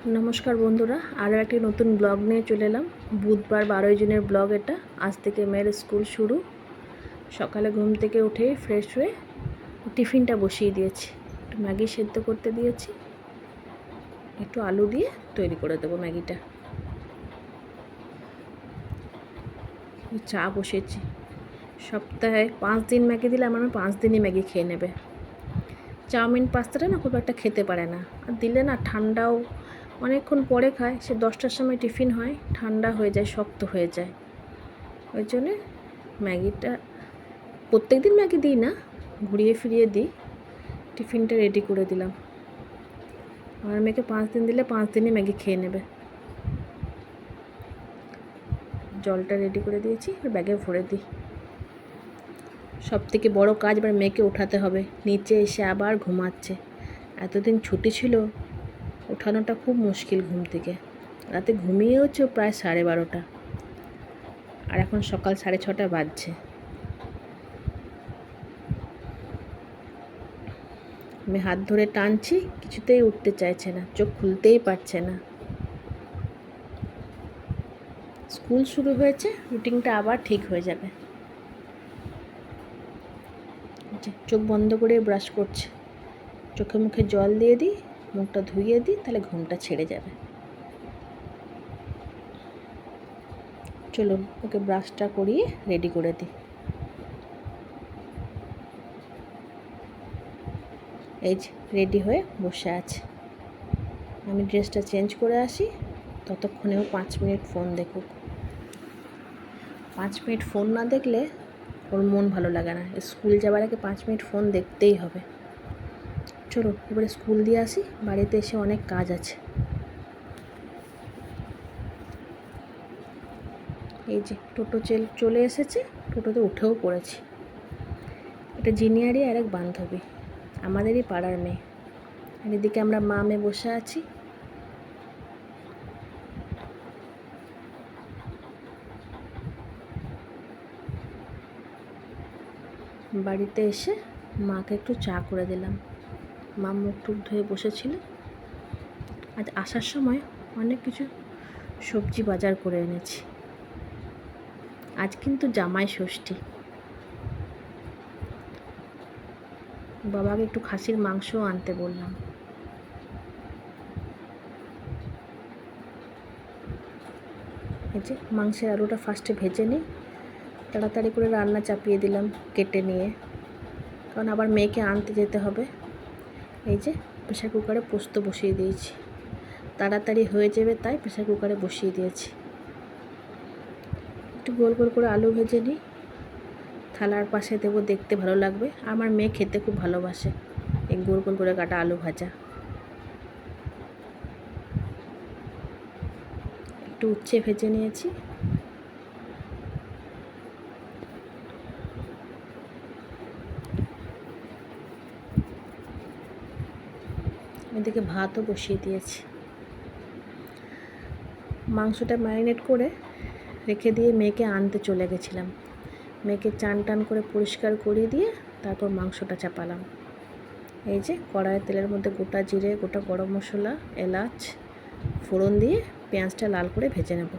নমস্কার বন্ধুরা, আরও একটি নতুন ব্লগ নিয়ে চলে এলাম। বুধবার 12 জুনের ব্লগ এটা। আজ থেকে মেয়ের স্কুল শুরু। সকালে ঘুম থেকে উঠে ফ্রেশ হয়ে টিফিনটা বসিয়ে দিয়েছি। একটু ম্যাগি সেদ্ধ করতে দিয়েছি, একটু আলু দিয়ে তৈরি করে দেবো ম্যাগিটা। চা বসিয়েছি। সপ্তাহে 5 দিন ম্যাগি দিলে আমার 5 দিনই ম্যাগি খেয়ে নেবে। চাউমিন পাস্তাটা না খুব একটা খেতে পারে না, আর দিলে না ঠান্ডাও অনেকক্ষণ পরে খায়। সে 10টার সময় টিফিন হয়, ঠান্ডা হয়ে যায়, শক্ত হয়ে যায়। ওই জন্যে ম্যাগিটা প্রত্যেক দিন ম্যাগি দিই না, ঘুরিয়ে ফিরিয়ে দিই। টিফিনটা রেডি করে দিলাম। আমার মেয়েকে 5 দিন দিলে 5 দিনই ম্যাগি খেয়ে নেবে। জলটা রেডি করে দিয়েছি, ব্যাগে ভরে দিই। সব থেকে বড়ো কাজ এবার মেয়েকে ওঠাতে হবে। নিচে এসে আবার ঘুমাচ্ছে। এতদিন ছুটি ছিল, ওঠানোটা খুব মুশকিল ঘুম থেকে। রাতে ঘুমিয়েওছে প্রায় 12:30, আর এখন সকাল 6:30 বাজছে। আমি হাত ধরে টানছি, কিছুতেই উঠতে চাইছে না, চোখ খুলতেই পারছে না। স্কুল শুরু হয়েছে, রুটিনটা আবার ঠিক হয়ে যাবে। চোখ বন্ধ করে ব্রাশ করছে। চোখে মুখে জল দিয়ে দিই, মুখটা ধুইয়ে দিই, তাহলে ঘুমটা ছেড়ে যাবে। চলুন ওকে ব্রাশটা করিয়ে রেডি করে দিই। এই যে রেডি হয়ে বসে আছে। আমি ড্রেসটা চেঞ্জ করে আসি, ততক্ষণেও 5 মিনিট ফোন দেখুক। 5 মিনিট ফোন না দেখলে ওর মন ভালো লাগে না। স্কুল যাওয়ার আগে 5 মিনিট ফোন দেখতেই হবে। চলুন এবারে স্কুল দিয়ে আসি, বাড়িতে এসে অনেক কাজ আছে। এই যে টোটো চলে এসেছে, টোটোতে উঠেও পড়েছি। এটা জিনিয়ারই আর এক বান্ধবী, আমাদেরই পাড়ার মেয়ে। আর এদিকে আমরা মা মেয়ে বসে আছি। বাড়িতে এসে মাকে একটু চা করে দিলাম। মা মুখ টুক ধুয়ে বসেছিল। আজ আসার সময় অনেক কিছু সবজি বাজার করে এনেছি। আজ কিন্তু জামাই ষষ্ঠী। বাবাকে একটু খাসির মাংসও আনতে বললাম। এই যে মাংসের আলুটা ফার্স্টে ভেজে নিই, তাড়াতাড়ি করে রান্না চাপিয়ে দিলাম কেটে নিয়ে, কারণ আবার মেয়েকে আনতে যেতে হবে। এই যে প্রেশার কুকারে পোস্ত বসিয়ে দিয়েছি, তাড়াতাড়ি হয়ে যাবে তাই প্রেশার কুকারে বসিয়ে দিয়েছি। একটু গোল গোল করে আলু ভেজে নিই, থালার পাশে দেবো, দেখতে ভালো লাগবে। আমার মেয়ে খেতে খুব ভালোবাসে এই গোল গোল করে কাটা আলু ভাজা। একটু উচ্ছে ভেজে নিয়েছি। এদিকে ভাতও বসিয়ে দিয়েছি। মাংসটা ম্যারিনেট করে রেখে দিয়ে মেয়েকে আনতে চলে গেছিলাম। মেয়েকে চান টান করে পরিষ্কার করিয়ে দিয়ে তারপর মাংসটা চাপালাম। এই যে কড়াইয়ের তেলের মধ্যে গোটা জিরে, গোটা গরম মশলা, এলাচ ফোড়ন দিয়ে পেঁয়াজটা লাল করে ভেজে নেব।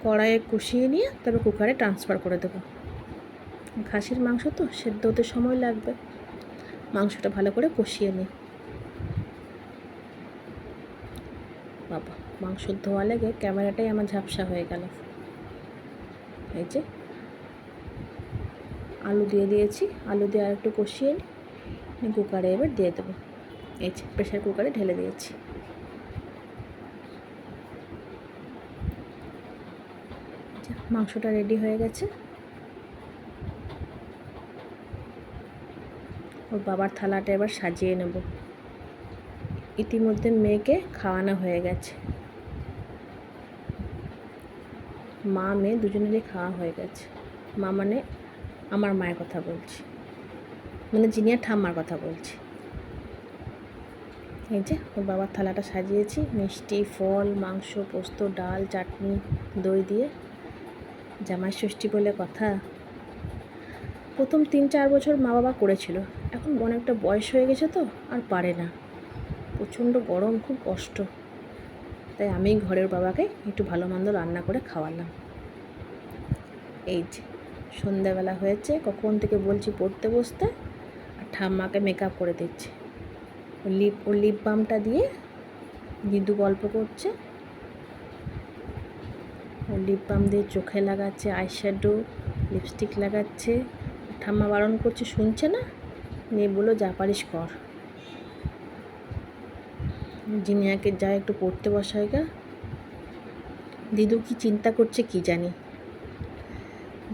কড়াইয়ে কষিয়ে নিয়ে তারপর কুকারে ট্রান্সফার করে দেবো। খাসির মাংস তো সেদ্ধ হতে সময় লাগবে, মাংসটা ভালো করে কষিয়ে নিই। বাবা, মাংস ধোয়া লেগে ক্যামেরাটাই আমার ঝাপসা হয়ে গেল। এই যে আলু দিয়ে দিয়েছি, আলু দিয়ে আর একটু কষিয়ে নিই, কুকারে এবার দিয়ে দেবো। এই যে প্রেশার কুকারে ঢেলে দিয়েছি। মাংসটা রেডি হয়ে গেছে। ওর বাবার থালাটা এবার সাজিয়ে নেব। ইতিমধ্যে মেয়েকে খাওয়ানো হয়ে গেছে। মা মেয়ে দুজনেরই খাওয়া হয়ে গেছে। মা মানে আমার মায়ের কথা বলছি, মানে জিনিয়ার ঠাম্মার কথা বলছি। এই যে ওর বাবার থালাটা সাজিয়েছি, মিষ্টি, ফল, মাংস, পোস্ত, ডাল, চাটনি, দই দিয়ে। জামাই ষষ্ঠী বলে কথা। প্রথম 3-4 বছর মা বাবা করেছিল, এখন অনেকটা বয়স হয়ে গেছে তো আর পারে না। প্রচণ্ড গরম, খুব কষ্ট। তাই আমি ঘরের বাবাকে একটু ভালো মন্দ রান্না করে খাওয়ালাম। এই যে সন্ধ্যাবেলা হয়েছে, কখন থেকে বলছি পড়তে বসতে, আর ঠাম্মাকে মেকআপ করে দিচ্ছে। ওর লিপ বামটা দিয়ে দিদু গল্প করছে। ওর লিপ বাম দিয়ে চোখে লাগাচ্ছে, আইশ্যাডো, লিপস্টিক লাগাচ্ছে। ঠাম্মা বারণ করছে, শুনছে না, নিয়ে বললো যা পারিস কর। জিনিয়াকে যা একটু পড়তে বসায় গা। দিদু কি চিন্তা করছে কি জানি,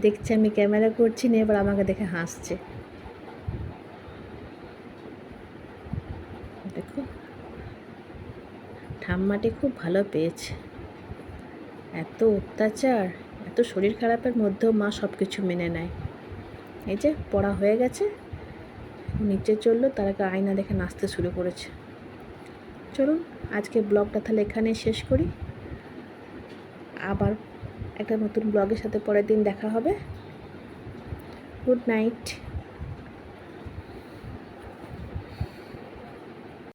দেখছে আমি ক্যামেরা করছি না, এবার আমাকে দেখে হাসছে। দেখো ঠাম্মাটি খুব ভালো পেয়েছে। এত অত্যাচার, এত শরীর খারাপের মধ্যেও মা সব কিছু মেনে নেয়। এই যে পড়া হয়ে গেছে, নিচে চললো, তার আগে আয়না দেখে নাচতে শুরু করেছে। চলুন আজকে ব্লগটা তাহলে এখানে শেষ করি। আবার একটা নতুন ব্লগের সাথে পরের দিন দেখা হবে। Good night.